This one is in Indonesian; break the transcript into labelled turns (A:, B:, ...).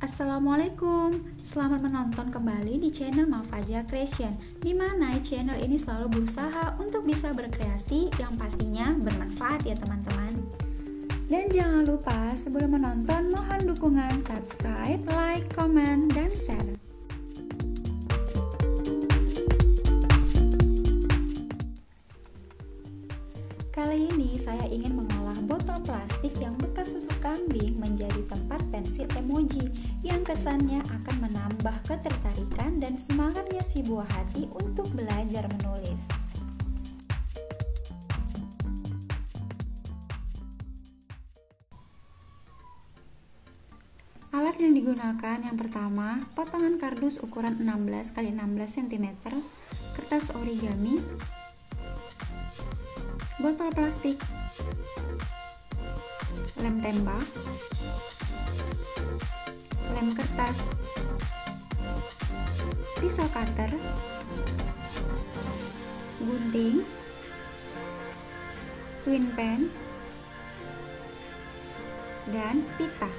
A: Assalamualaikum, selamat menonton kembali di channel Mafaja Creation, di mana channel ini selalu berusaha untuk bisa berkreasi yang pastinya bermanfaat ya teman-teman. Dan jangan lupa sebelum menonton mohon dukungan subscribe, like, komen, dan share. Kali ini saya ingin mengolah botol plastik yang bekas susu kambing menjadi tempat pensil emoji yang kesannya akan menambah ketertarikan dan semangatnya si buah hati untuk belajar menulis. Alat yang digunakan yang pertama, potongan kardus ukuran 16 x 16 cm, kertas origami, botol plastik, lem tembak, lem kertas, pisau cutter, gunting, twin pen, dan pita.